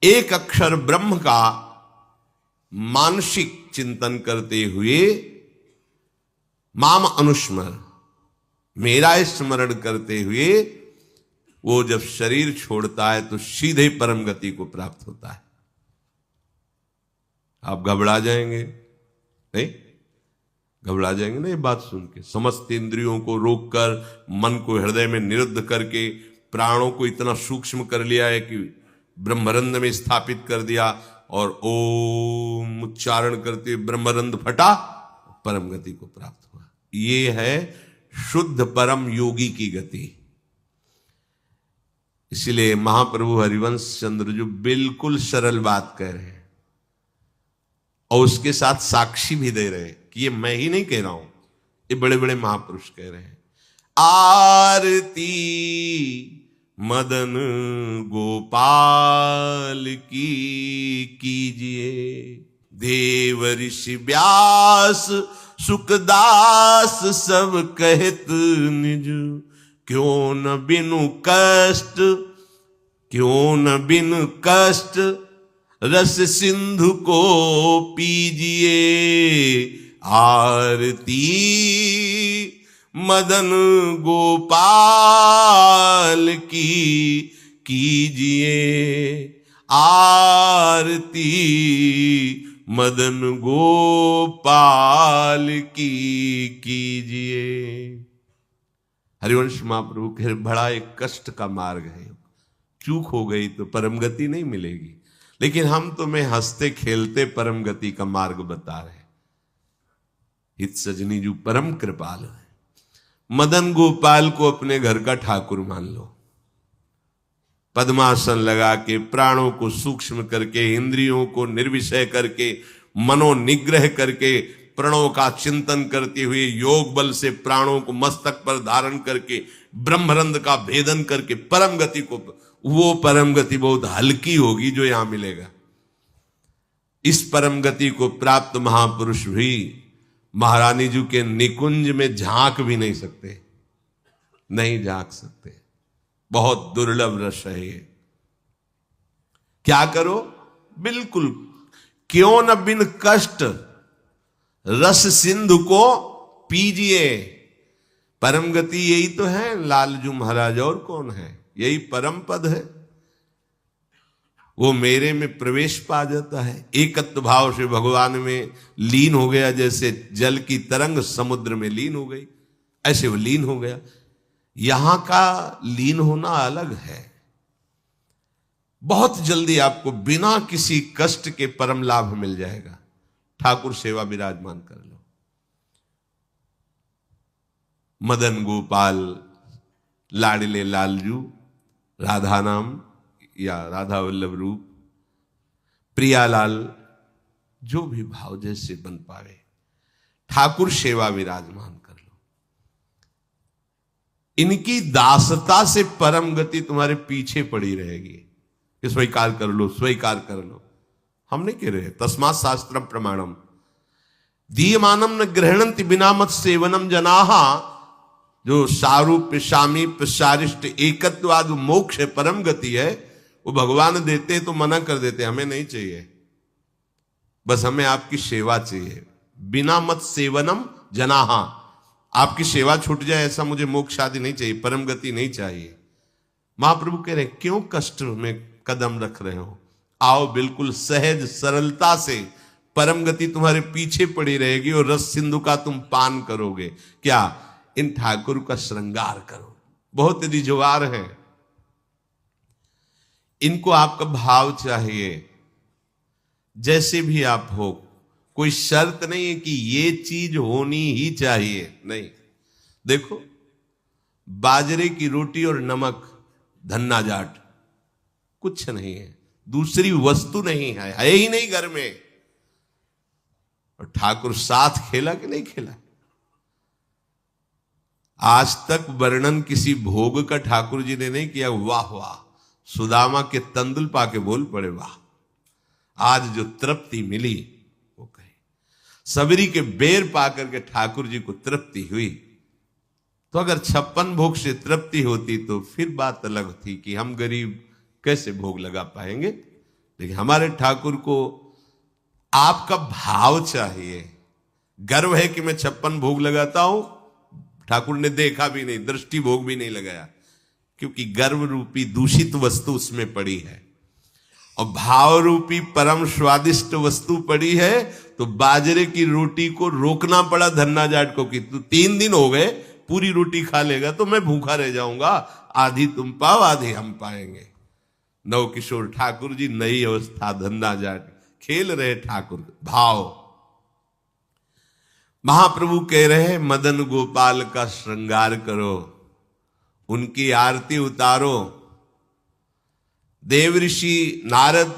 एक अक्षर ब्रह्म का मानसिक चिंतन करते हुए माम अनुस्मर, मेरा स्मरण करते हुए वो जब शरीर छोड़ता है तो सीधे परम गति को प्राप्त होता है। आप घबरा जाएंगे नहीं? घबरा जाएंगे ना ये बात सुन के? समस्त इंद्रियों को रोककर, मन को हृदय में निरुद्ध करके, प्राणों को इतना सूक्ष्म कर लिया है कि ब्रह्मरंध में स्थापित कर दिया, और ओम उच्चारण करते ब्रह्मरंध फटा, परम गति को प्राप्त हुआ। ये है शुद्ध परम योगी की गति। इसलिए महाप्रभु हरिवंश चंद्र जो बिल्कुल सरल बात कह रहे हैं और उसके साथ साक्षी भी दे रहे हैं कि ये मैं ही नहीं कह रहा हूं, ये बड़े बड़े महापुरुष कह रहे हैं। आरती मदन गोपाल की कीजिए, देव ऋषि व्यास सुखदास सब कहत निज, क्यों न बिनु कष्ट, क्यों न बिनु कष्ट रस सिंधु को पीजिए। आरती मदन गोपाल की कीजिए, आरती मदन गोपाल की कीजिए। हरिवंश महाप्रभु के बड़ा एक कष्ट का मार्ग है, चूक हो गई तो परम गति नहीं मिलेगी, लेकिन हम तुम्हें हंसते खेलते परम गति का मार्ग बता रहे हैं। हित सजनी जो परम कृपाल है, मदन गोपाल को अपने घर का ठाकुर मान लो। पद्मासन लगा के, प्राणों को सूक्ष्म करके, इंद्रियों को निर्विषय करके, मनोनिग्रह करके, प्रणों का चिंतन करते हुए, योग बल से प्राणों को मस्तक पर धारण करके, ब्रह्मरंध का भेदन करके परम गति को, वो परम गति बहुत हल्की होगी जो यहां मिलेगा। इस परम गति को प्राप्त महापुरुष भी महारानी जी के निकुंज में झांक भी नहीं सकते, नहीं झांक सकते। बहुत दुर्लभ रस है ये। क्या करो? बिल्कुल, क्यों न बिन कष्ट रस सिंधु को पीजिए। परम गति यही तो है लालजू महाराज, और कौन है? यही परम पद है। वो मेरे में प्रवेश पा जाता है, एकत्व भाव से भगवान में लीन हो गया। जैसे जल की तरंग समुद्र में लीन हो गई, ऐसे वो लीन हो गया। यहां का लीन होना अलग है। बहुत जल्दी आपको बिना किसी कष्ट के परम लाभ मिल जाएगा। ठाकुर सेवा विराजमान कर लो। मदन गोपाल, लाडले लालजू, राधा नाम या राधा वल्लभ रूप, प्रियालाल, जो भी भाव जैसे बन पावे, ठाकुर सेवा विराजमान कर लो। इनकी दासता से परम गति तुम्हारे पीछे पड़ी रहेगी। स्वीकार कर लो, स्वीकार कर लो। हम नहीं कह रहे, तस्मात् शास्त्रम प्रमाणम दीयमानम न ग्रहणंति बिना मत सेवनम जनाहा। जो सारूप्य सामीप्य सारिष्ट एकत्वाद मोक्ष परम गति है, वो भगवान देते तो मना कर देते, हमें नहीं चाहिए, बस हमें आपकी सेवा चाहिए। बिना मत सेवनम जनाहा, आपकी सेवा छूट जाए ऐसा मुझे मोक्ष आदि नहीं चाहिए, परम गति नहीं चाहिए। महाप्रभु कह रहे क्यों कष्ट में कदम रख रहे हो? आओ, बिल्कुल सहज सरलता से परम गति तुम्हारे पीछे पड़ी रहेगी और रस सिंधु का तुम पान करोगे। क्या? इन ठाकुर का श्रृंगार करो। बहुत रिजवार है, इनको आपका भाव चाहिए। जैसे भी आप हो, कोई शर्त नहीं है कि ये चीज होनी ही चाहिए, नहीं। देखो, बाजरे की रोटी और नमक, धन्ना जाट, कुछ नहीं है, दूसरी वस्तु नहीं है ही नहीं घर में। और ठाकुर साथ खेला कि नहीं खेला? आज तक वर्णन किसी भोग का ठाकुर जी ने नहीं किया। वाह वाह, सुदामा के तंदुल पाके बोल पड़े वाह। आज जो तृप्ति मिली वो कहे, सबरी के बेर पाकर के ठाकुर जी को तृप्ति हुई। तो अगर 56 भोग से तृप्ति होती तो फिर बात अलग थी कि हम गरीब कैसे भोग लगा पाएंगे। लेकिन हमारे ठाकुर को आपका भाव चाहिए। गर्व है कि मैं 56 भोग लगाता हूं, ठाकुर ने देखा भी नहीं, दृष्टि भोग भी नहीं लगाया, क्योंकि गर्व रूपी दूषित वस्तु उसमें पड़ी है और भाव रूपी परम स्वादिष्ट वस्तु पड़ी है। तो बाजरे की रोटी को रोकना पड़ा धन्ना जाट को कि तू 3 दिन हो गए पूरी रोटी खा लेगा तो मैं भूखा रह जाऊंगा, आधी तुम पाओ आधी हम पाएंगे। नवकिशोर ठाकुर जी नई अवस्था, धन्ना जाट खेल रहे ठाकुर भाव। महाप्रभु कह रहे हैं मदन गोपाल का श्रृंगार करो, उनकी आरती उतारो। देव ऋषि नारद,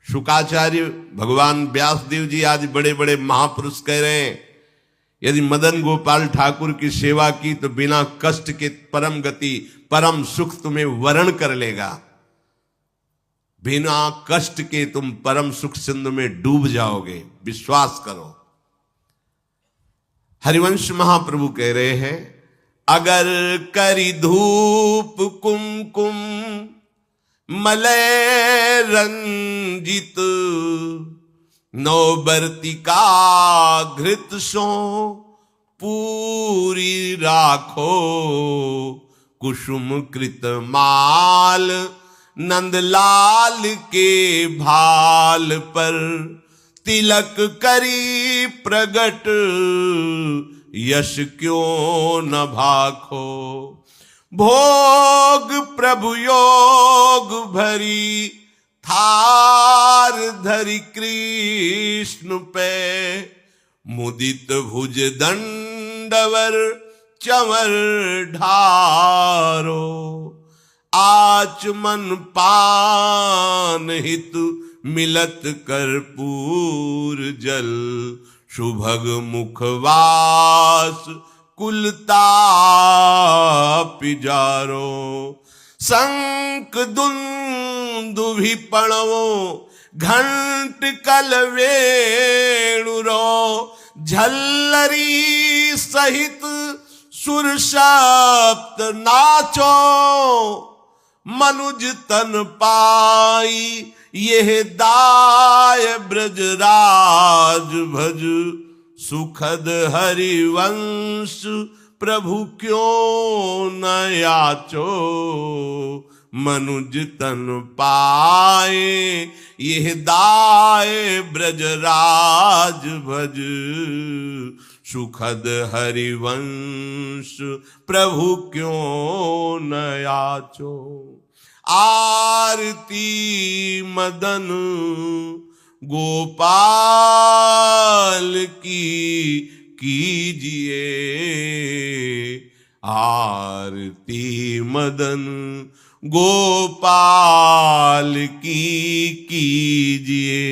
शुकाचार्य, भगवान व्यासदेव जी आदि बड़े बड़े महापुरुष कह रहे हैं यदि मदन गोपाल ठाकुर की सेवा की तो बिना कष्ट के परम गति, परम सुख तुम्हें वरण कर लेगा। बिना कष्ट के तुम परम सुख सिंधु में डूब जाओगे, विश्वास करो। हरिवंश महाप्रभु कह रहे हैं अगर करी धूप कुमकुम मलय रंजित, नौबर्तिका घृत सो पूरी राखो, कुसुम कृत माल नंदलाल के भाल पर, तिलक करी प्रगट यश क्यों न भाखो, भोग प्रभु योग भरी थार धरि कृष्ण पे, मुदित भुज दंडवर चंवर ढारो, आचमन पान हित मिलत कर्पूर जल, सुभग मुखवास कुलता पिजारो, शंख दुंदुभि पणवो घंट कल वेणुरो, झल्लरी सहित सुर सप्त नाचो, मनुज तन पाई यह दाय ब्रजराज भज, सुखद हरिवंश प्रभु क्यों न याचो, मनुज तन पाए यह दाय ब्रजराज भज, सुखद हरिवंश प्रभु क्यों न याचो। आरती मदन गोपाल की कीजिए, आरती मदन गोपाल की कीजिए।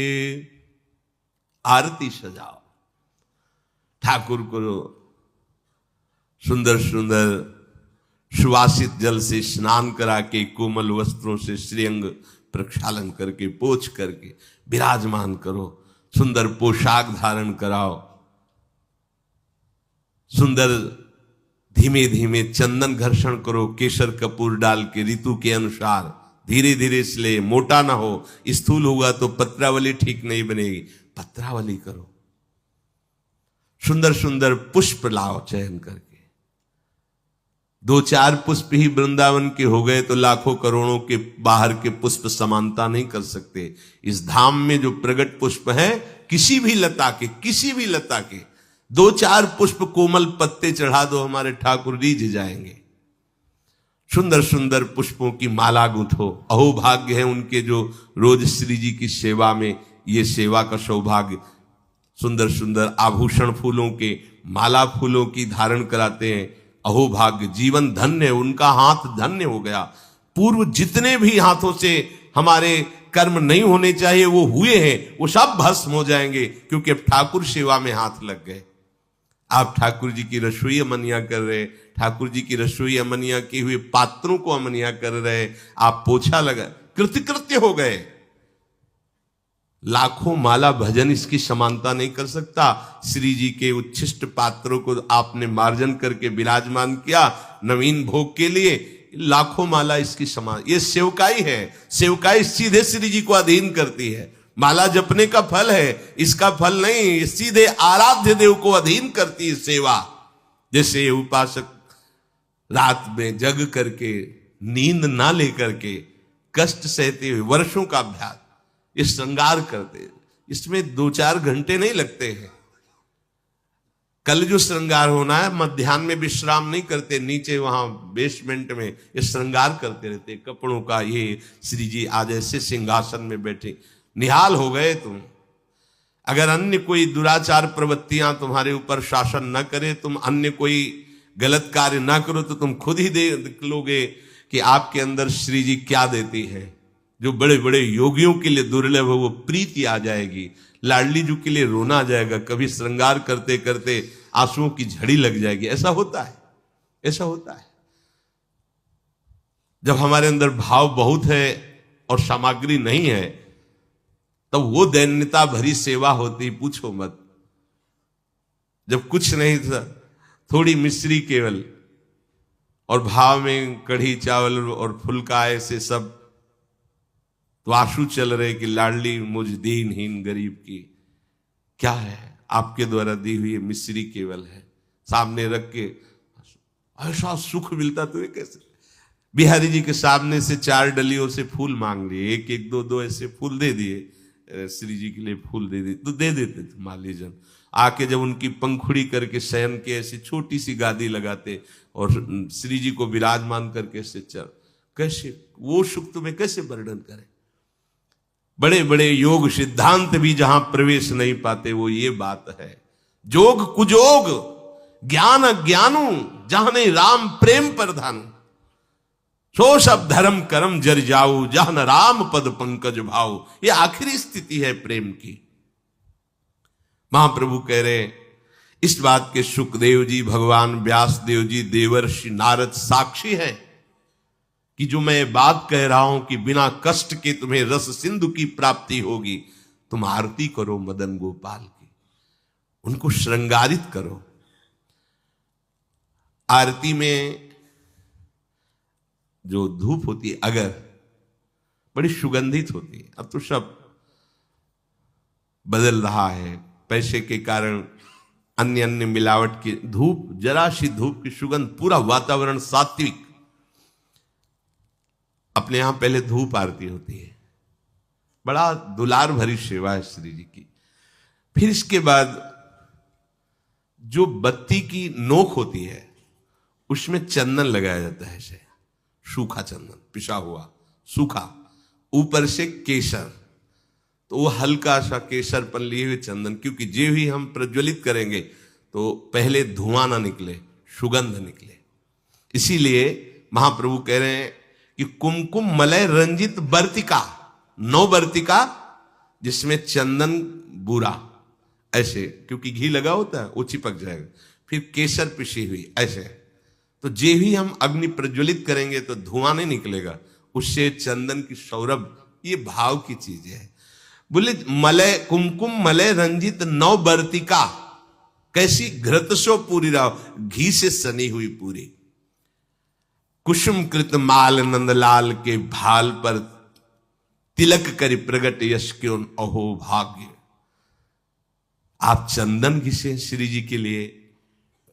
आरती सजाओ, ठाकुर को सुंदर सुंदर सुवासित जल से स्नान करा के, कोमल वस्त्रों से श्रीअंग प्रक्षालन करके, पोछ करके विराजमान करो, सुंदर पोशाक धारण कराओ, सुंदर धीमे धीमे चंदन घर्षण करो, केसर कपूर डाल के ऋतु के अनुसार धीरे धीरे इसलिए मोटा ना हो, स्थूल होगा तो पत्रावली ठीक नहीं बनेगी, पत्रावली करो। सुंदर सुंदर पुष्प लाओ चयन करके, 2-4 पुष्प ही वृंदावन के हो गए तो लाखों करोड़ों के बाहर के पुष्प समानता नहीं कर सकते। इस धाम में जो प्रगट पुष्प हैं, किसी भी लता के 2-4 पुष्प कोमल पत्ते चढ़ा दो, हमारे ठाकुर रीझ जाएंगे। सुंदर सुंदर पुष्पों की माला गूंथो, अहो भाग्य है उनके जो रोज श्री जी की सेवा में ये सेवा का सौभाग्य, सुंदर सुंदर आभूषण फूलों के, माला फूलों की धारण कराते हैं। अहो भाग्य, जीवन धन्य, उनका हाथ धन्य हो गया। पूर्व जितने भी हाथों से हमारे कर्म नहीं होने चाहिए वो हुए हैं, वो सब भस्म हो जाएंगे, क्योंकि अब ठाकुर सेवा में हाथ लग गए। आप ठाकुर जी की रसोई अमनिया कर रहे, ठाकुर जी की रसोई अमनिया किए हुए पात्रों को अमनिया कर रहे, आप पोछा लगा, कृतकृत्य हो गए। लाखों माला भजन इसकी समानता नहीं कर सकता। श्री जी के उच्छिष्ट पात्रों को आपने मार्जन करके विराजमान किया नवीन भोग के लिए, लाखों माला इसकी समान, ये सेवकाई है। सेवकाई सीधे श्री जी को अधीन करती है। माला जपने का फल है, इसका फल नहीं, ये सीधे आराध्य देव को अधीन करती है सेवा। जैसे उपासक रात में जग करके नींद ना लेकर के कष्ट सहते हुए वर्षों का अभ्यास ये श्रृंगार करते, इसमें 2-4 घंटे नहीं लगते हैं। कल जो श्रृंगार होना है, मध्याह्न में विश्राम नहीं करते, नीचे वहां बेसमेंट में ये श्रृंगार करते रहते कपड़ों का। ये श्री जी आज ऐसे सिंहासन में बैठे, निहाल हो गए तुम। अगर अन्य कोई दुराचार प्रवृत्तियां तुम्हारे ऊपर शासन न करे, तुम अन्य कोई गलत कार्य ना करो, तो तुम खुद ही देख लोगे कि आपके अंदर श्री जी क्या देती है। जो बड़े बड़े योगियों के लिए दुर्लभ है वो प्रीति आ जाएगी, लाडली जी के लिए रोना आ जाएगा, कभी श्रृंगार करते करते आंसुओं की झड़ी लग जाएगी। ऐसा होता है, ऐसा होता है। जब हमारे अंदर भाव बहुत है और सामग्री नहीं है, तब वो दैन्यता भरी सेवा होती, पूछो मत। जब कुछ नहीं था, थोड़ी मिश्री केवल और भाव में कढ़ी चावल और फुल्का ऐसे सब, तो आंसू चल रहे कि लाडली मुझ दीनहीन गरीब की क्या है, आपके द्वारा दी हुई मिश्री केवल है, सामने रख के ऐसा सुख मिलता तुम्हें कैसे। बिहारी जी के सामने से 4 डलियों से फूल मांग लिए, 1-1 2-2 ऐसे फूल दे दिए, श्री जी के लिए फूल दे दिए तो दे देते थे माली जन। आके जब उनकी पंखुड़ी करके शयन के ऐसी छोटी सी गादी लगाते और श्री जी को विराजमान करके ऐसे चल, कैसे वो सुख तुम्हें कैसे वर्णन करें। बड़े बड़े योग सिद्धांत भी जहां प्रवेश नहीं पाते, वो ये बात है। जोग कुजोग ज्ञान अज्ञानू जहां राम प्रेम प्रधानु, सो सब धर्म कर्म जर जाऊ जहां राम पद पंकज भाऊ। ये आखिरी स्थिति है प्रेम की। महाप्रभु कह रहे इस बात के सुखदेव जी, भगवान व्यास देव जी, देवर्षि नारद साक्षी है कि जो मैं बात कह रहा हूं कि बिना कष्ट के तुम्हें रस सिंधु की प्राप्ति होगी। तुम आरती करो मदन गोपाल की, उनको श्रृंगारित करो। आरती में जो धूप होती है अगर, बड़ी सुगंधित होती है। अब तो सब बदल रहा है, पैसे के कारण अन्य अन्य मिलावट की धूप, जरा सी धूप की सुगंध, पूरा वातावरण सात्विक। अपने यहां पहले धूप आरती होती है, बड़ा दुलार भरी सेवा है श्री जी की। फिर इसके बाद जो बत्ती की नोक होती है उसमें चंदन लगाया जाता है, ऐसे सूखा चंदन, पिसा हुआ सूखा, ऊपर से केसर। तो वो हल्का सा केसर पर लिए हुए चंदन, क्योंकि जे भी हम प्रज्वलित करेंगे तो पहले धुआं ना निकले, सुगंध निकले। इसीलिए महाप्रभु कह रहे हैं कि कुमकुम मलय रंजित बर्तिका, 9 बर्तिका जिसमें चंदन बुरा ऐसे, क्योंकि घी लगा होता है वो चिपक जाएगा। फिर केसर पिसी हुई ऐसे, तो जे भी हम अग्नि प्रज्वलित करेंगे तो धुआं नहीं निकलेगा, उससे चंदन की सौरभ, ये भाव की चीज है। बोले मलय कुमकुम मलय रंजित 9 बर्तिका, कैसी घृतसो पूरी राव, घी से सनी हुई पूरी। कुसुम कृत माल नंदलाल के भाल पर तिलक करी प्रगट यश क्यों अहो भाग्य। आप चंदन घिसे श्री जी के लिए,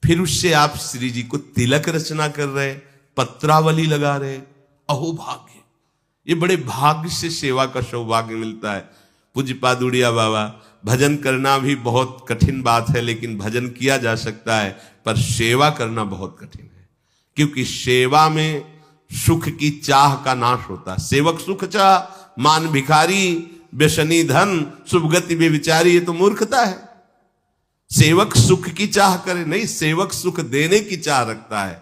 फिर उससे आप श्री जी को तिलक रचना कर रहे, पत्रावली लगा रहे, अहो भाग्य। ये बड़े भाग्य से सेवा का सौभाग्य मिलता है। पूज्य पादुड़िया बाबा, भजन करना भी बहुत कठिन बात है, लेकिन भजन किया जा सकता है, पर सेवा करना बहुत कठिन है। क्योंकि सेवा में सुख की चाह का नाश होता है। सेवक सुख चाह, मान भिखारी, व्यसनी धन, शुभगति बेविचारी, ये तो मूर्खता है। सेवक सुख की चाह करे नहीं, सेवक सुख देने की चाह रखता है।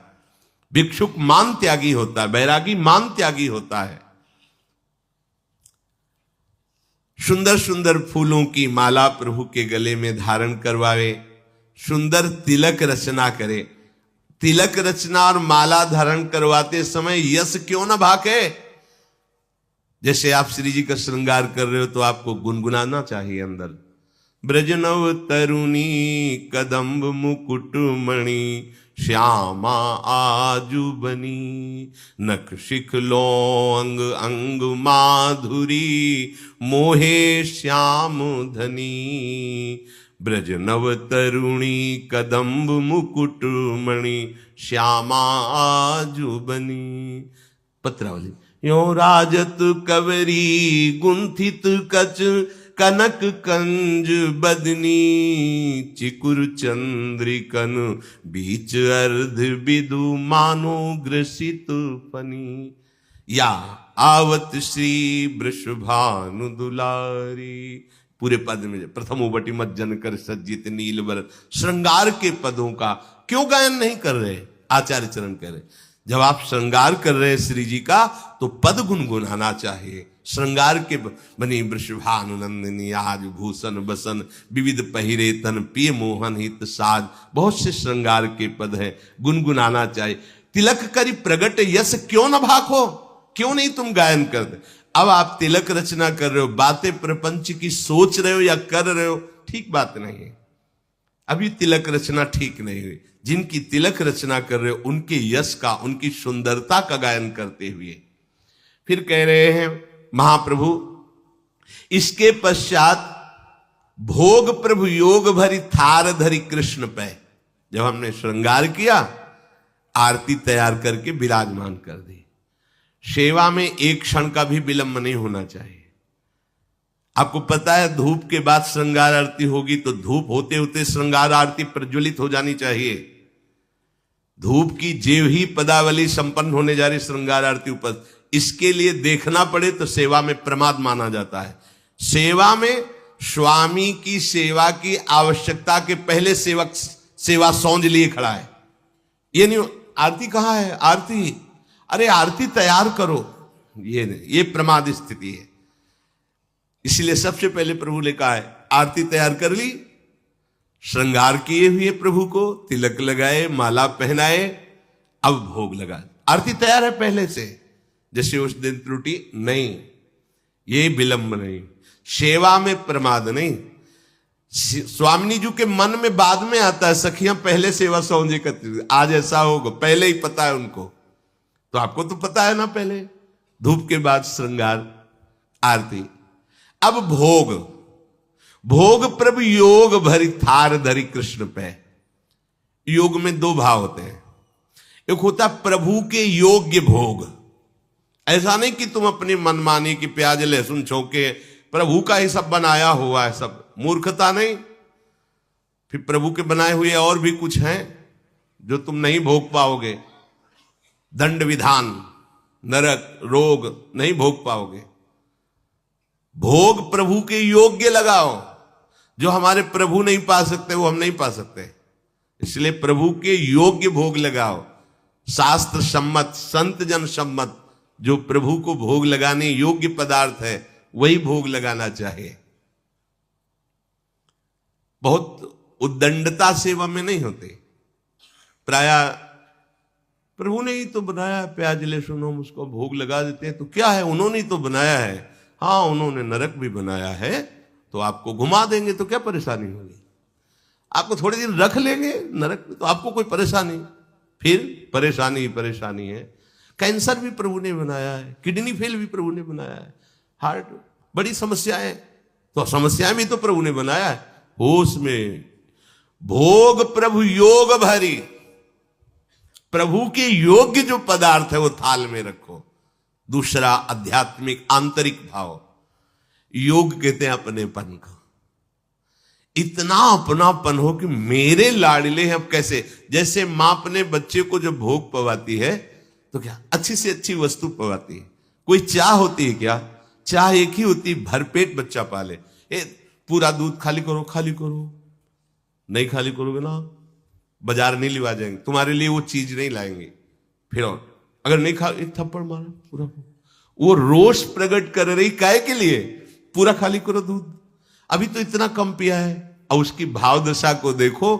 भिक्षुक मान त्यागी होता है, बैरागी मान त्यागी होता है। सुंदर सुंदर फूलों की माला प्रभु के गले में धारण करवावे, सुंदर तिलक रचना करे। तिलक रचना और माला धारण करवाते समय यश क्यों ना भाके। जैसे आप श्री जी का श्रृंगार कर रहे हो तो आपको गुनगुनाना चाहिए अंदर, ब्रजनव तरुणी कदम्ब मुकुट मणि श्यामा आजू बनी। नख शिखलो अंग अंग माधुरी, मोहे श्याम धनी। ब्रज नव तरुणी कदम्ब मुकुट मणि, श्यामा आजू बनी। पत्रावली। यो राजत कवरी गुंथित कच, कनक कंज बदनी। चिकुर चंद्रिकन बीच अर्ध बिदु, मानो ग्रसित फनी। या आवत श्री वृषभानु दुलारी। पूरे पद में प्रथम उबटी मज्जन कर सज्जित नीलवर, श्रृंगार के पदों का क्यों गायन नहीं कर रहे? आचार्य चरण कह रहे जब आप श्रृंगार कर रहे हैं श्री जी का तो पद गुनगुनाना चाहिए। श्रृंगार के बनी वृषभानुनंदिनी, आज भूषण बसन विविध पहिरे तन, पिय मोहन हित साज। बहुत से श्रृंगार के पद है, गुनगुनाना चाहिए। तिलक करी प्रगट यश, क्यों न भाखो, क्यों नहीं तुम गायन करते? अब आप तिलक रचना कर रहे हो, बातें प्रपंच की सोच रहे हो या कर रहे हो, ठीक बात नहीं है। अभी तिलक रचना ठीक नहीं हुई। जिनकी तिलक रचना कर रहे हो उनके यश का, उनकी सुंदरता का गायन करते हुए फिर कह रहे हैं महाप्रभु, इसके पश्चात भोग प्रभु योग भरी थार धरी कृष्ण पे। जब हमने श्रृंगार किया, आरती तैयार करके विराजमान कर दी। सेवा में एक क्षण का भी विलंब नहीं होना चाहिए। आपको पता है धूप के बाद श्रृंगार आरती होगी तो धूप होते होते श्रृंगार आरती प्रज्वलित हो जानी चाहिए। धूप की जेव ही पदावली संपन्न होने जा रही श्रृंगार आरती ऊपर, इसके लिए देखना पड़े तो सेवा में प्रमाद माना जाता है। सेवा में स्वामी की सेवा की आवश्यकता के पहले सेवक सेवा सौंज लिए खड़ा है। ये नहीं आरती कहाँ है, आरती, अरे आरती तैयार करो, ये नहीं, ये प्रमाद स्थिति है। इसलिए सबसे पहले प्रभु ने कहा है आरती तैयार कर ली, श्रृंगार किए हुए प्रभु को तिलक लगाए, माला पहनाए, अब भोग लगा। आरती तैयार है पहले से, जैसे उस दिन त्रुटि नहीं, ये विलंब नहीं, सेवा में प्रमाद नहीं। स्वामिनी जी के मन में बाद में आता है सखियां पहले सेवा सौंजे करती, आज ऐसा होगा, पहले ही पता है उनको। तो आपको तो पता है ना, पहले धूप के बाद श्रृंगार आरती। अब भोग, भोग प्रभु योग भरी थार धरी कृष्ण पे। योग में दो भाव होते हैं, एक होता प्रभु के योग्य भोग। ऐसा नहीं कि तुम अपनी मनमानी की प्याज लहसुन छौके प्रभु का ही सब बनाया हुआ है, सब मूर्खता नहीं। फिर प्रभु के बनाए हुए और भी कुछ हैं जो तुम नहीं भोग पाओगे। दंड विधान, नरक, रोग नहीं भोग पाओगे। भोग प्रभु के योग्य लगाओ, जो हमारे प्रभु नहीं पा सकते वो हम नहीं पा सकते, इसलिए प्रभु के योग्य भोग लगाओ। शास्त्र सम्मत, संत जन सम्मत जो प्रभु को भोग लगाने योग्य पदार्थ है वही भोग लगाना चाहिए। बहुत उद्दंडता सेवा में नहीं होते। प्राय प्रभु ने ही तो बनाया, प्याज लहसुन हम उसको भोग लगा देते हैं तो क्या है, उन्होंने ही तो बनाया है। हाँ, उन्होंने नरक भी बनाया है तो आपको घुमा देंगे तो क्या परेशानी होगी, आपको थोड़े दिन रख लेंगे नरक में तो आपको कोई परेशानी, फिर परेशानी ही परेशानी है। कैंसर भी प्रभु ने बनाया है, किडनी फेल भी प्रभु ने बनाया है, हार्ट, बड़ी समस्याएं, तो समस्याएं भी तो प्रभु ने बनाया है। होश में भोग प्रभु योग भरी, प्रभु के योग्य जो पदार्थ है वो थाल में रखो। दूसरा आध्यात्मिक आंतरिक भाव, योग कहते हैं अपनेपन का। इतना अपनापन हो कि मेरे लाडले हैं। अब कैसे, जैसे मां अपने बच्चे को जब भोग पवाती है तो क्या अच्छी से अच्छी वस्तु पवाती है। कोई चाह होती है क्या, चाह एक ही होती है भरपेट बच्चा पाले। पूरा दूध खाली करो, खाली करो, नहीं खाली करोगे ना बाजार नहीं लिवा जाएंगे, तुम्हारे लिए वो चीज नहीं लाएंगे। फिर और अगर नहीं खा, एक थप्पड़ मारा पूरा, वो रोष प्रकट कर रही काय के लिए, पूरा खाली करो दूध, अभी तो इतना कम पिया है। और उसकी भाव दशा को देखो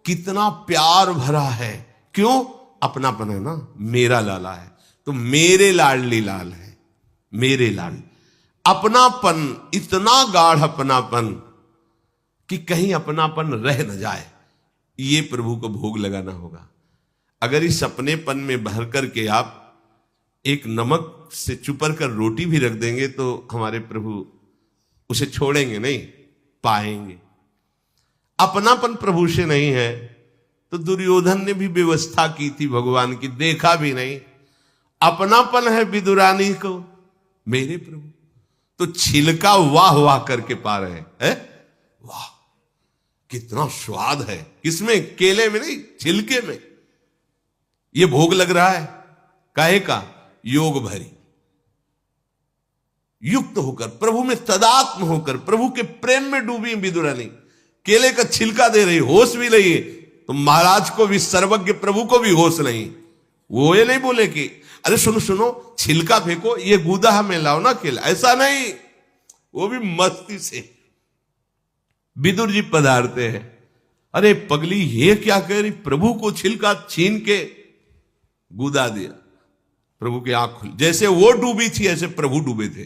कितना प्यार भरा है, क्यों, अपनापन है ना, मेरा लाला है तो मेरे लाडली लाल है, मेरे लाल। अपनापन, इतना गाढ़ अपनापन कि कहीं अपनापन रह न जाए, ये प्रभु को भोग लगाना होगा। अगर इस अपनेपन में भर करके आप एक नमक से चुपर कर रोटी भी रख देंगे तो हमारे प्रभु उसे छोड़ेंगे नहीं, पाएंगे। अपनापन प्रभु से नहीं है तो दुर्योधन ने भी व्यवस्था की थी भगवान की, देखा भी नहीं। अपनापन है विदुरानी को मेरे प्रभु, तो छिलका वाह वाह करके पा रहे हैं। वाह कितना स्वाद है, किसमें? केले में नहीं, छिलके में। ये भोग लग रहा है काहे का? योग भरी, युक्त होकर, प्रभु में तदात्म होकर, प्रभु के प्रेम में डूबी विदुरानी। केले का छिलका दे रही, होश भी नहीं है। तो महाराज को भी, सर्वज्ञ प्रभु को भी होश नहीं। वो ये नहीं बोले कि अरे सुनो सुनो छिलका फेंको, ये गुदा में लाओ ना केला, ऐसा नहीं। वो भी मस्ती से विदुर जी पधारते हैं। अरे पगली ये क्या कह रही? प्रभु को छिलका छीन के गुदा दिया। प्रभु की आंख खुली, जैसे वो डूबी थी ऐसे प्रभु डूबे थे।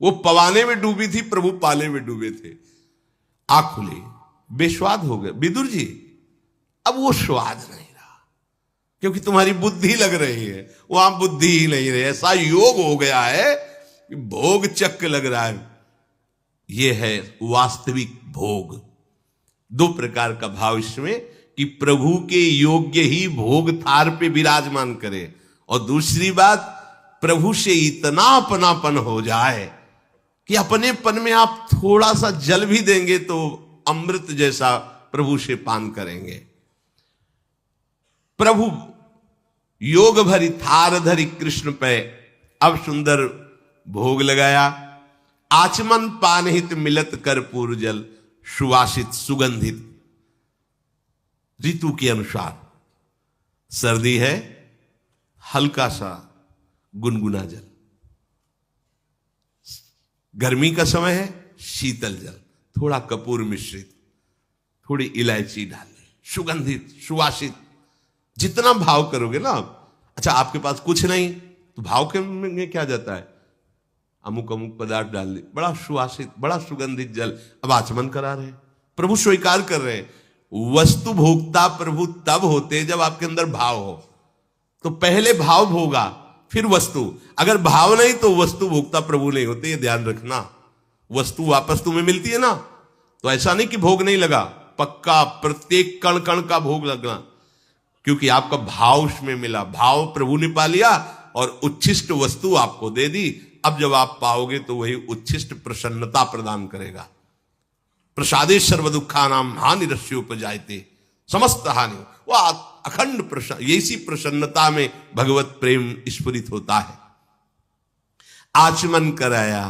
वो पवाने में डूबी थी, प्रभु पाले में डूबे थे। आंख खुली, बेस्वाद हो गए। विदुर जी अब वो स्वाद नहीं रहा, क्योंकि तुम्हारी बुद्धि लग रही है, वहां बुद्धि ही नहीं रही। ऐसा योग हो गया है कि भोग चक्क लग रहा है। ये है वास्तविक भोग। दो प्रकार का भाव इसमें कि प्रभु के योग्य ही भोग थार पे विराजमान करे, और दूसरी बात प्रभु से इतना अपनापन हो जाए कि अपनेपन में आप थोड़ा सा जल भी देंगे तो अमृत जैसा प्रभु से पान करेंगे। प्रभु योग भरी थार धरी कृष्ण पे अब सुंदर भोग लगाया। आचमन पानहित मिलत कर्पूर जल, सुवासित सुगंधित। ऋतु के अनुसार सर्दी है, हल्का सा गुनगुना जल। गर्मी का समय है, शीतल जल, थोड़ा कपूर मिश्रित, थोड़ी इलायची डाली, सुगंधित सुवासित। जितना भाव करोगे ना आप। अच्छा आपके पास कुछ नहीं तो भाव के में क्या जाता है? अमुक अमुक पदार्थ डाल दे, बड़ा सुवासित, बड़ा सुगंधित जल। अब आचमन करा रहे हैं, प्रभु स्वीकार कर रहे हैं। वस्तु भोक्ता प्रभु तब होते जब आपके अंदर भाव हो। तो पहले भाव भोगा फिर वस्तु। अगर भाव नहीं तो वस्तु भोक्ता प्रभु नहीं होते, ये ध्यान रखना। वस्तु वापस तुम्हें मिलती है ना, तो ऐसा नहीं कि भोग नहीं लगा, पक्का प्रत्येक कण कण का भोग लगना, क्योंकि आपका भाव उसमें मिला। भाव प्रभु ने पा लिया और उच्छिष्ट वस्तु आपको दे दी। अब जब आप पाओगे तो वही उच्छिष्ट प्रसन्नता प्रदान करेगा। प्रसादे सर्व दुखा नाम हानि रस्योपजायते, समस्त हानि। वह अखंड प्रसन्न, ऐसी प्रसन्नता में भगवत प्रेम स्फुरित होता है। आचमन कराया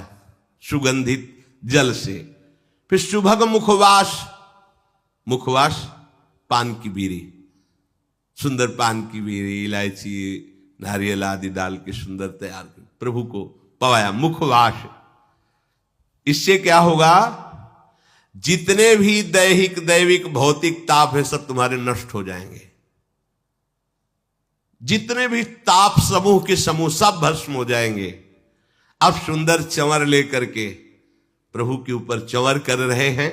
सुगंधित जल से, फिर सुभग मुखवास। मुखवास पान की बीड़ी, सुंदर पान की बीड़ी, इलायची, नारियल आदि डाल के सुंदर तैयार कर प्रभु को पवाया। मुखवास, इससे क्या होगा? जितने भी दैहिक दैविक भौतिक ताप है सब तुम्हारे नष्ट हो जाएंगे। जितने भी ताप समूह के समूह सब भस्म हो जाएंगे। अब सुंदर चंवर लेकर के प्रभु के ऊपर चंवर कर रहे हैं।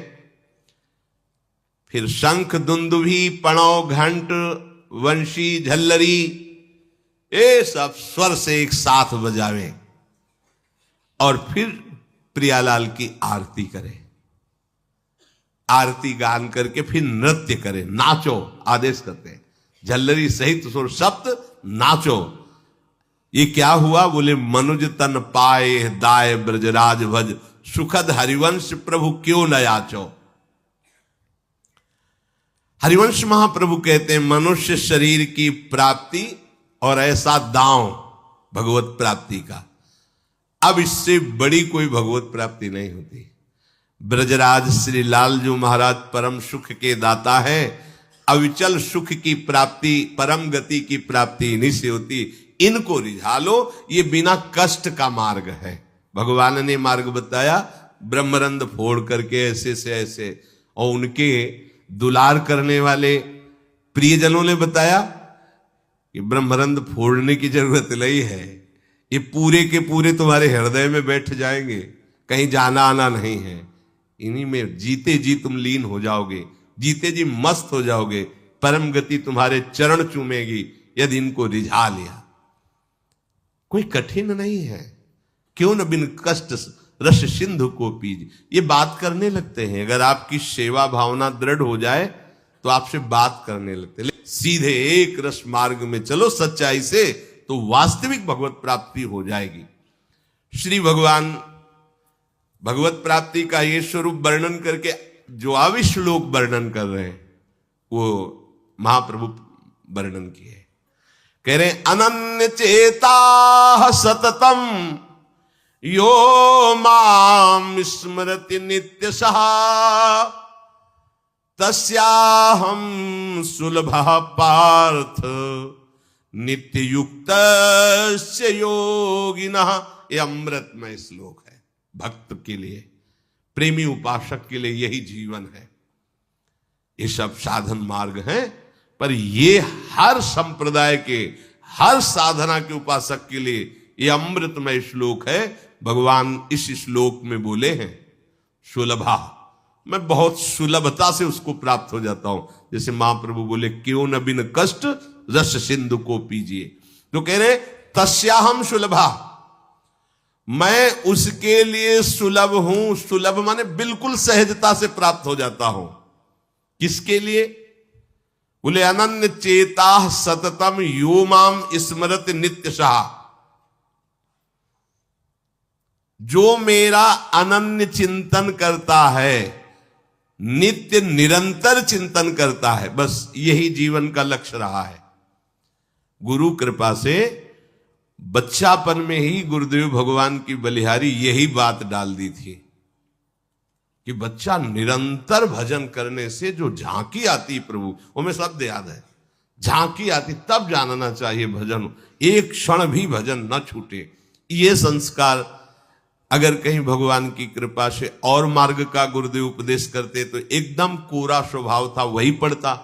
फिर शंख दुंदुभी पणौ घंट वंशी झल्लरी, ये सब स्वर से एक साथ बजावें और फिर प्रियालाल की आरती करें। आरती गान करके फिर नृत्य करें, नाचो आदेश करते हैं। झल्लरी सहित सुर सप्त नाचो। ये क्या हुआ? बोले मनुज तन पाए दाय ब्रजराज भज, सुखद हरिवंश प्रभु क्यों न याचो। हरिवंश महाप्रभु कहते हैं मनुष्य शरीर की प्राप्ति और ऐसा दांव भगवत प्राप्ति का, अब इससे बड़ी कोई भगवत प्राप्ति नहीं होती। ब्रजराज श्री लालजू महाराज परम सुख के दाता है। अविचल सुख की प्राप्ति, परम गति की प्राप्ति इन्हीं से होती। इनको रिझा लो, ये बिना कष्ट का मार्ग है। भगवान ने मार्ग बताया, ब्रह्मरंध फोड़ करके ऐसे से ऐसे, और उनके दुलार करने वाले प्रियजनों ने बताया कि ब्रह्मरंध फोड़ने की जरूरत नहीं है, ये पूरे के पूरे तुम्हारे हृदय में बैठ जाएंगे, कहीं जाना आना नहीं है। इन्हीं में जीते जी तुम लीन हो जाओगे, जीते जी मस्त हो जाओगे, परम गति तुम्हारे चरण चूमेगी। यदि इनको रिझा लिया। कोई कठिन नहीं है। क्यों न बिन कष्ट रस सिंधु को पीजिए। ये बात करने लगते हैं। अगर आपकी सेवा भावना दृढ़ हो जाए तो आपसे बात करने लगते हैं। सीधे एक रस मार्ग में चलो सच्चाई से, तो वास्तविक भगवत प्राप्ति हो जाएगी। श्री भगवान भगवत प्राप्ति का ये स्वरूप वर्णन करके जो आविश्लोक वर्णन कर रहे हैं वो महाप्रभु वर्णन किए। कह रहे अनन्य चेता सततम यो माम स्मरति नित्य सहा तस्याहम सुलभ पार्थ नित्य युक्त योगिनः। ये अमृतमय श्लोक है। भक्त के लिए, प्रेमी उपासक के लिए यही जीवन है। ये सब साधन मार्ग हैं, पर ये हर संप्रदाय के, हर साधना के उपासक के लिए ये अमृतमय श्लोक है। भगवान इस श्लोक में बोले हैं सुलभा, मैं बहुत सुलभता से उसको प्राप्त हो जाता हूं। जैसे महाप्रभु बोले क्यों न बिन कष्ट रस सिंधु को पीजिए, तो कह रहे तस्याहम सुलभा, मैं उसके लिए सुलभ हूं। सुलभ माने बिल्कुल सहजता से प्राप्त हो जाता हूं। किसके लिए? बोले अनन्य चेता सततम यो माम स्मरत नित्य सहा, जो मेरा अनन्य चिंतन करता है, नित्य निरंतर चिंतन करता है, बस यही जीवन का लक्ष्य रहा है। गुरु कृपा से बच्चापन में ही गुरुदेव भगवान की बलिहारी यही बात डाल दी थी कि बच्चा निरंतर भजन करने से जो झांकी आती प्रभु, वो मैं शब्द याद है, झांकी आती तब जानना चाहिए भजन, एक क्षण भी भजन न छूटे। ये संस्कार अगर कहीं भगवान की कृपा से और मार्ग का गुरुदेव उपदेश करते तो एकदम कोरा स्वभाव था वही पड़ता,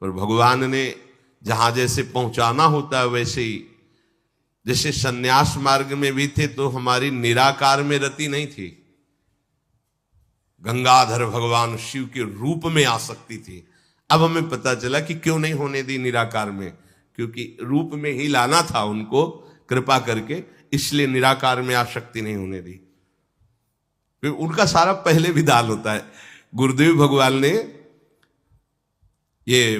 पर भगवान ने जहां जैसे पहुंचाना होता है वैसे ही, जैसे सन्यास मार्ग में भी थे तो हमारी निराकार में रति नहीं थी, गंगाधर भगवान शिव के रूप में आसक्ति थी। अब हमें पता चला कि क्यों नहीं होने दी निराकार में, क्योंकि रूप में ही लाना था उनको कृपा करके, इसलिए निराकार में आसक्ति नहीं होने दी। फिर उनका सारा पहले विधान होता है। गुरुदेव भगवान ने ये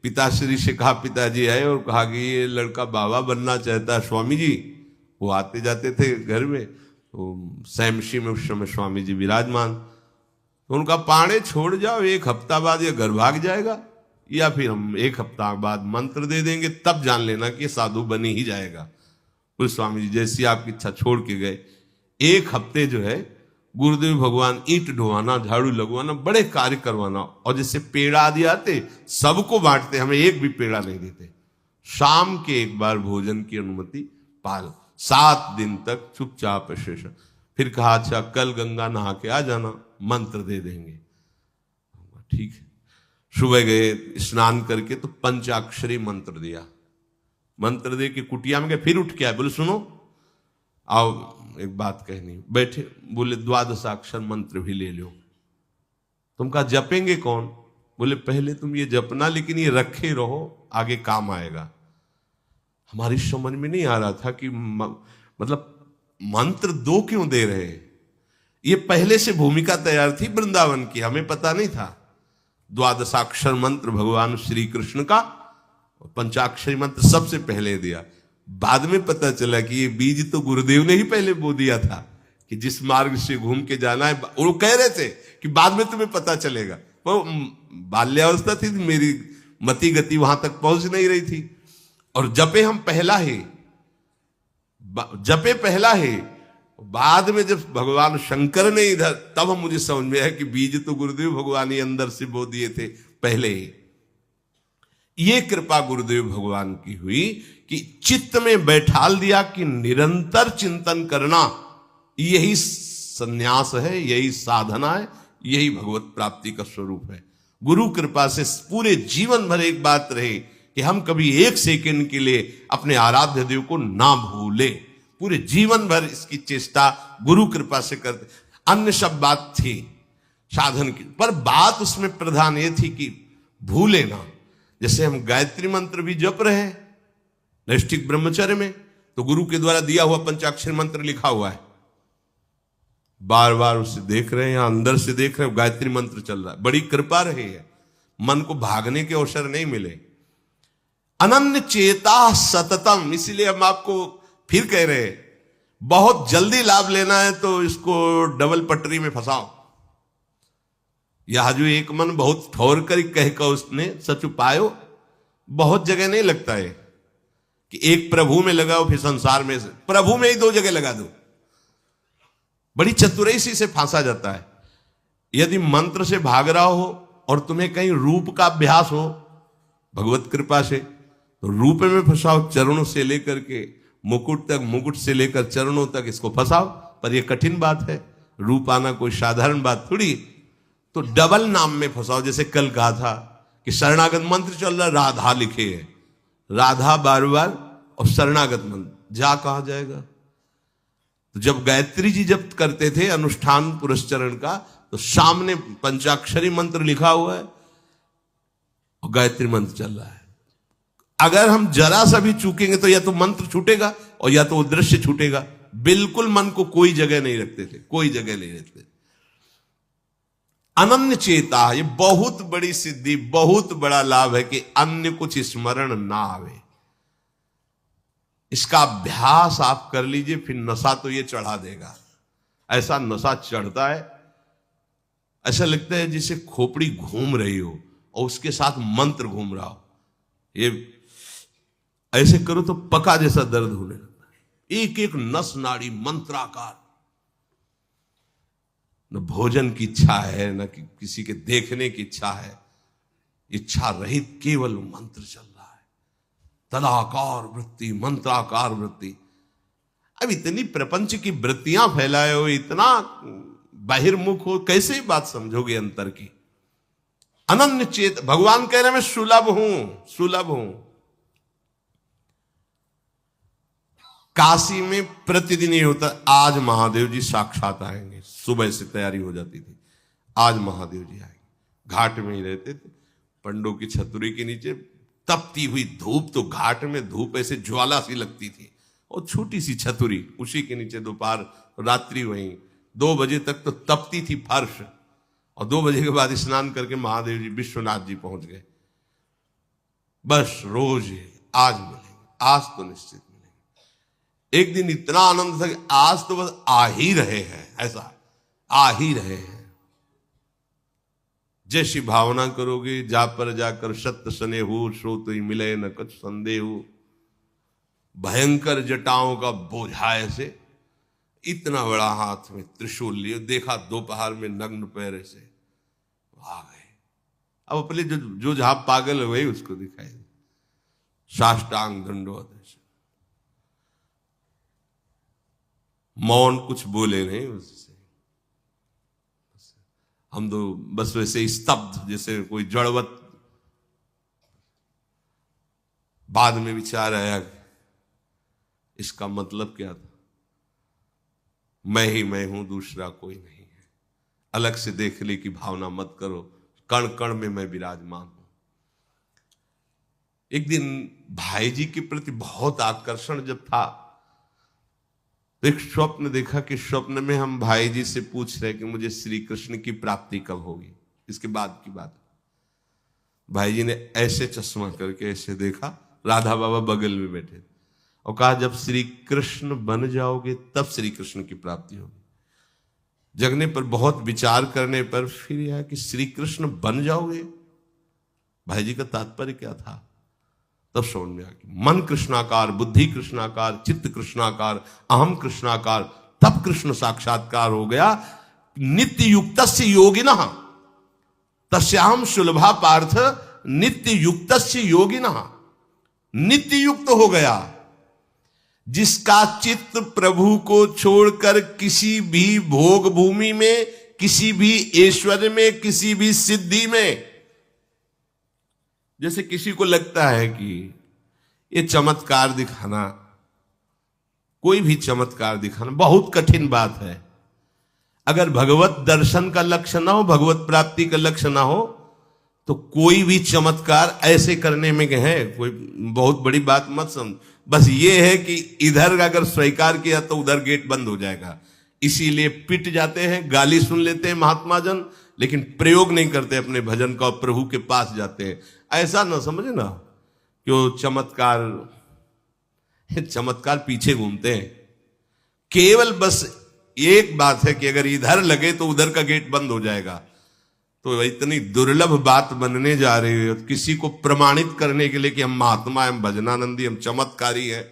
पिताश्री से कहा, पिताजी आए और कहा कि ये लड़का बाबा बनना चाहता है स्वामी जी। वो आते जाते थे घर में, तो सैमशी में उस समय स्वामी जी विराजमान, तो उनका पाणे छोड़ जाओ, एक हफ्ता बाद ये घर भाग जाएगा, या फिर हम एक हफ्ता बाद मंत्र दे देंगे, तब जान लेना कि साधु बनी ही जाएगा। उस स्वामी जी जैसी आपकी इच्छा छोड़ के गए। एक हफ्ते जो है गुरुदेव भगवान ईंट ढोवाना, झाड़ू लगवाना, बड़े कार्य करवाना, और जैसे पेड़ा आदि आते सबको बांटते, हमें एक भी पेड़ा नहीं देते। शाम के एक बार भोजन की अनुमति पाल, 7 दिन तक चुपचाप शेष। फिर कहा अच्छा कल गंगा नहा के आ जाना, मंत्र दे देंगे। ठीक है, सुबह गए स्नान करके तो पंचाक्षरी मंत्र दिया, मंत्र दे के कुटिया में गए, फिर उठ के आए, बोले सुनो आओ एक बात कहनी। बैठे, बोले 12 मंत्र भी ले लो। तुम कहा जपेंगे कौन? बोले पहले तुम ये जपना, लेकिन ये रखे रहो, आगे काम आएगा। हमारी समझ में नहीं आ रहा था कि मतलब मंत्र 2 क्यों दे रहे हैं। ये पहले से भूमिका तैयार थी वृंदावन की, हमें पता नहीं था। 12 मंत्र भगवान श्री कृष्ण का, पंचाक्षरी मंत्र सबसे पहले दिया। बाद में पता चला कि ये बीज तो गुरुदेव ने ही पहले बो दिया था कि जिस मार्ग से घूम के जाना है। वो कह रहे थे कि बाद में तुम्हें पता चलेगा। वो बाल्यावस्था थी, मेरी मति गति वहां तक पहुंच नहीं रही थी। और जपे हम पहला ही, जपे पहला ही, बाद में जब भगवान शंकर ने इधर, तब हम मुझे समझ में आया कि बीज तो गुरुदेव भगवान ही अंदर से बो दिए थे पहले ही। ये कृपा गुरुदेव भगवान की हुई कि चित्त में बैठाल दिया कि निरंतर चिंतन करना यही संन्यास है, यही साधना है, यही भगवत प्राप्ति का स्वरूप है। गुरु कृपा से पूरे जीवन भर एक बात रहे कि हम कभी 1 सेकंड के लिए अपने आराध्य देव को ना भूले। पूरे जीवन भर इसकी चेष्टा गुरु कृपा से करते। अन्य सब बात थी साधन की, पर बात उसमें प्रधान ये थी कि भूले ना। जैसे हम गायत्री मंत्र भी जप रहे हैं नैष्ठिक ब्रह्मचर्य में, तो गुरु के द्वारा दिया हुआ पंचाक्षर मंत्र लिखा हुआ है, बार बार उसे देख रहे हैं या अंदर से देख रहे हैं, गायत्री मंत्र चल रहा है। बड़ी कृपा रही है, मन को भागने के अवसर नहीं मिले। अनन्य चेता सततम, इसीलिए हम आपको फिर कह रहे हैं, बहुत जल्दी लाभ लेना है तो इसको डबल पटरी में फंसाओ। यह जो एक मन बहुत ठोर कर कह कर उसने सच उपायो, बहुत जगह नहीं लगता है कि एक प्रभु में लगाओ फिर संसार में से, प्रभु में ही 2 जगह लगा दो, बड़ी चतुराई से फांसा जाता है। यदि मंत्र से भाग रहा हो और तुम्हें कहीं रूप का अभ्यास हो भगवत कृपा से, तो रूप में फंसाओ, चरणों से लेकर के मुकुट तक, मुकुट से लेकर चरणों तक इसको फंसाओ। पर यह कठिन बात है, रूप आना कोई साधारण बात थोड़ी। तो डबल नाम में फंसाओ, जैसे कल कहा था कि शरणागत मंत्र चल रहा, राधा लिखे है, राधा बार बार और शरणागत मंत्र जा कहा जाएगा। तो जब गायत्री जी जब करते थे अनुष्ठान पुरस्चरण का, तो सामने पंचाक्षरी मंत्र लिखा हुआ है और गायत्री मंत्र चल रहा है। अगर हम जरा सा भी चूकेंगे तो या तो मंत्र छूटेगा और या तो वो दृश्य छूटेगा। बिल्कुल मन को कोई जगह नहीं रखते थे, कोई जगह नहीं रखते। अनन्य चेता, ये बहुत बड़ी सिद्धि, बहुत बड़ा लाभ है कि अन्य कुछ स्मरण ना आवे। इसका अभ्यास आप कर लीजिए, फिर नशा तो ये चढ़ा देगा। ऐसा नशा चढ़ता है, ऐसा लगता है जैसे खोपड़ी घूम रही हो और उसके साथ मंत्र घूम रहा हो। ये ऐसे करो तो पका जैसा दर्द होने लगता है, एक एक नस नाड़ी मंत्राकार। न भोजन की इच्छा है, न किसी के देखने की इच्छा है, इच्छा रहित केवल मंत्र चल रहा है। तदाकार वृत्ति, मंत्राकार वृत्ति। अब इतनी प्रपंच की वृत्तियां फैलाए हो, इतना बहिर्मुख हो, कैसे बात समझोगे अंतर की। अनन्य चेत, भगवान कह रहे मैं सुलभ हूं, सुलभ हूं। काशी में प्रतिदिन ये होता, आज महादेव जी साक्षात आएंगे, सुबह से तैयारी हो जाती थी, आज महादेव जी आएंगे। घाट में ही रहते थे, पंडों की छतरी के नीचे तपती हुई धूप, तो घाट में धूप ऐसे ज्वाला सी लगती थी, और छोटी सी छतरी, उसी के नीचे दोपहर रात्रि वहीं 2 बजे तक तो तपती थी फर्श, और 2 बजे के बाद स्नान करके महादेव जी विश्वनाथ जी पहुंच गए। बस रोज आज मिलेंगे, आज तो निश्चित मिलेंगे। एक दिन इतना आनंद था कि आज तो बस आ ही रहे हैं, ऐसा आ ही रहे हैं। जैसी भावना करोगे, जा पर जाकर सत्य सने हो, सो तो ही मिले न कुछ संदेह हो। भयंकर जटाओं का बोझा ऐसे, इतना बड़ा हाथ में त्रिशूल लिए, देखा दोपहर में नग्न पैर से आ गए। अब अपने जो जहां पागल है वही उसको दिखाई दे, साष्टांग दंडवत। मौन, कुछ बोले नहीं उससे, हम तो बस वैसे स्तब्ध, जैसे कोई जड़वत। बाद में विचार आया इसका मतलब क्या था, मैं ही मैं हूं, दूसरा कोई नहीं है। अलग से देखने की भावना मत करो, कण कण में मैं विराजमान हूं। एक दिन भाई जी के प्रति बहुत आकर्षण जब था, तो एक स्वप्न देखा कि स्वप्न में हम भाई जी से पूछ रहे कि मुझे श्री कृष्ण की प्राप्ति कब होगी। इसके बाद की बात, भाई जी ने ऐसे चश्मा करके ऐसे देखा, राधा बाबा बगल में बैठे, और कहा जब श्री कृष्ण बन जाओगे तब श्री कृष्ण की प्राप्ति होगी। जगने पर, बहुत विचार करने पर फिर यह कि श्री कृष्ण बन जाओगे, भाई जी का तात्पर्य क्या था। तब समझ में आ गया, मन कृष्णाकार, बुद्धि कृष्णाकार, चित्त कृष्णाकार, अहम कृष्णाकार, तब कृष्ण साक्षात्कार हो गया। नित्य युक्तस्य योगिनः तस्याहं सुलभा पार्थ, नित्य युक्तस्य योगिनः, नित्य युक्त हो गया। जिसका चित्त प्रभु को छोड़कर किसी भी भोग भूमि में, किसी भी ऐश्वर्य में, किसी भी सिद्धि में, जैसे किसी को लगता है कि ये चमत्कार दिखाना, कोई भी चमत्कार दिखाना बहुत कठिन बात है। अगर भगवत दर्शन का लक्ष्य ना हो, भगवत प्राप्ति का लक्ष्य ना हो, तो कोई भी चमत्कार ऐसे करने में है, कोई बहुत बड़ी बात मत समझ। बस ये है कि इधर अगर स्वीकार किया तो उधर गेट बंद हो जाएगा, इसीलिए पिट जाते हैं, गाली सुन लेते हैं महात्मा जन, लेकिन प्रयोग नहीं करते अपने भजन का, प्रभु के पास जाते हैं। ऐसा ना समझे ना कि वो चमत्कार पीछे घूमते हैं। केवल बस एक बात है कि अगर इधर लगे तो उधर का गेट बंद हो जाएगा। तो इतनी दुर्लभ बात बनने जा रही है, किसी को प्रमाणित करने के लिए कि हम महात्मा, हम भजनानंदी, हम चमत्कारी हैं,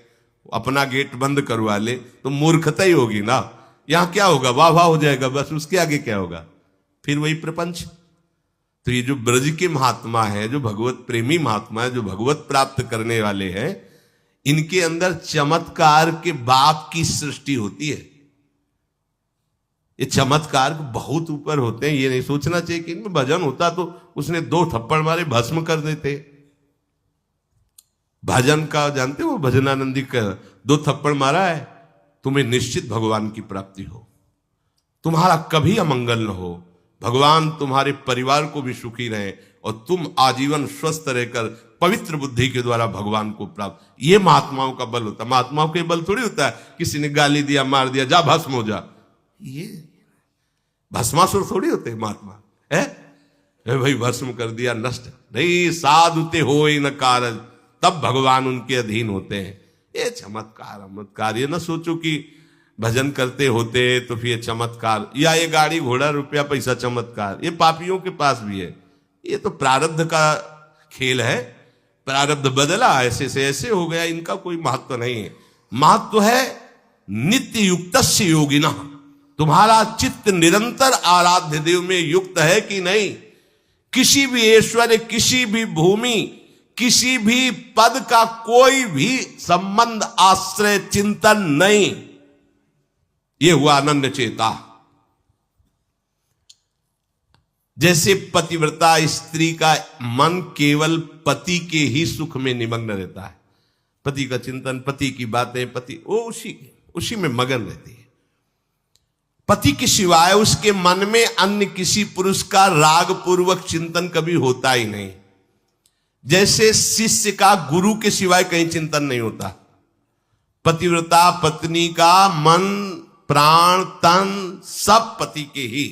अपना गेट बंद करवा ले तो मूर्खता ही होगी ना। यहां क्या होगा, वाह वाह हो जाएगा, बस उसके आगे क्या होगा, फिर वही प्रपंच। तो ये जो ब्रज के महात्मा है, जो भगवत प्रेमी महात्मा है, जो भगवत प्राप्त करने वाले हैं, इनके अंदर चमत्कार के बाप की सृष्टि होती है। ये चमत्कार बहुत ऊपर होते हैं। ये नहीं सोचना चाहिए कि इनमें भजन होता तो उसने 2 थप्पड़ मारे भस्म कर देते। भजन का जानते हो, भजनानंदी का 2 थप्पड़ मारा है, तुम्हें निश्चित भगवान की प्राप्ति हो, तुम्हारा कभी अमंगल न हो, भगवान तुम्हारे परिवार को भी सुखी रहे और तुम आजीवन स्वस्थ रहकर पवित्र बुद्धि के द्वारा भगवान को प्राप्त। ये महात्माओं का बल होता है। महात्माओं के बल थोड़ी होता है किसी ने गाली दिया, मार दिया, जा भस्म हो जा। ये भस्मासुर थोड़ी होते महात्मा है भाई, भस्म कर दिया, नष्ट नहीं। साधुते हो न कारज, तब भगवान उनके अधीन होते हैं। ये चमत्कार ये ना सोचो कि भजन करते होते तो फिर चमत्कार, या ये गाड़ी घोड़ा रुपया पैसा चमत्कार, ये पापियों के पास भी है। ये तो प्रारब्ध का खेल है, प्रारब्ध बदला, ऐसे से ऐसे हो गया, इनका कोई महत्व नहीं है। महत्व है नित्य युक्तस्य योगिना, तुम्हारा चित्त निरंतर आराध्य देव में युक्त है कि नहीं। किसी भी ऐश्वर्य, किसी भी भूमि, किसी भी पद का कोई भी संबंध, आश्रय, चिंतन नहीं। ये हुआ आनंद चेता। जैसे पतिव्रता स्त्री का मन केवल पति के ही सुख में निमग्न रहता है, पति का चिंतन, पति की बातें, पति वो उसी में मगन रहती है। पति के सिवाय उसके मन में अन्य किसी पुरुष का राग पूर्वक चिंतन कभी होता ही नहीं। जैसे शिष्य का गुरु के सिवाय कहीं चिंतन नहीं होता। पतिव्रता पत्नी का मन, प्राण, तन सब पति के ही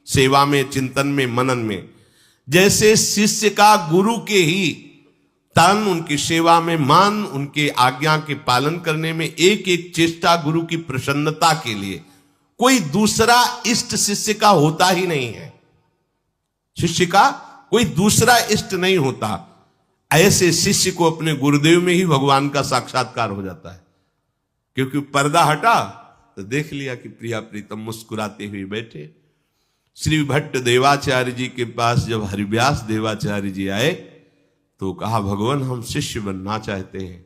सेवा में, चिंतन में, मनन में। जैसे शिष्य का गुरु के ही तन, उनकी सेवा में मन, उनके आज्ञा के पालन करने में एक एक चेष्टा गुरु की प्रसन्नता के लिए। कोई दूसरा इष्ट शिष्य का होता ही नहीं है। शिष्य का कोई दूसरा इष्ट नहीं होता। ऐसे शिष्य को अपने गुरुदेव में ही भगवान का साक्षात्कार हो जाता है। क्योंकि पर्दा हटा तो देख लिया कि प्रिया प्रीतम मुस्कुराते हुए बैठे। श्री भट्ट देवाचार्य जी के पास जब हरिव्यास देवाचार्य जी आए तो कहा, भगवान हम शिष्य बनना चाहते हैं।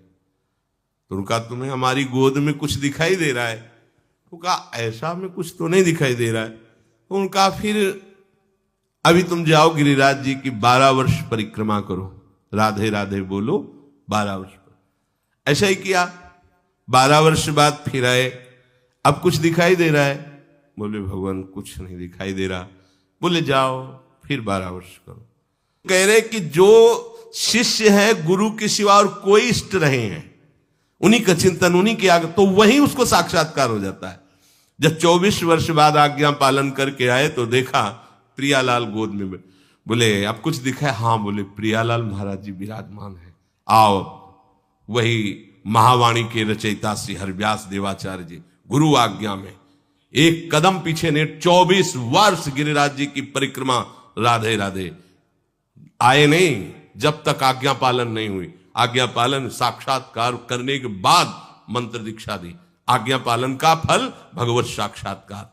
तो उनका, तुम्हें हमारी गोद में कुछ दिखाई दे रहा है? तो कहा, ऐसा में कुछ तो नहीं दिखाई दे रहा है। तो उनका, फिर अभी तुम जाओ गिरिराज जी की 12 वर्ष परिक्रमा करो, राधे राधे बोलो 12 वर्ष पर। ऐसा ही किया। 12 वर्ष बाद फिर आए, अब कुछ दिखाई दे रहा है? बोले, भगवान कुछ नहीं दिखाई दे रहा। बोले, जाओ फिर 12 वर्ष करो। कह रहे कि जो शिष्य है गुरु के सिवा और कोई इष्ट नहीं है, उन्हीं का चिंतन, उन्हीं के आगे, तो वही उसको साक्षात्कार हो जाता है। जब 24 वर्ष बाद आज्ञा पालन करके आए तो देखा प्रियालाल गोद में। बोले, अब कुछ दिखा है? हाँ। बोले, प्रियालाल महाराज जी विराजमान है, आओ। वही महावाणी के रचयिता श्री हरिव्यास देवाचार्य जी गुरु आज्ञा में एक कदम पीछे ने 24 वर्ष गिरिराज जी की परिक्रमा राधे राधे आए नहीं, जब तक आज्ञा पालन नहीं हुई। आज्ञा पालन साक्षात्कार करने के बाद मंत्र दीक्षा दी। आज्ञा पालन का फल भगवत साक्षात्कार।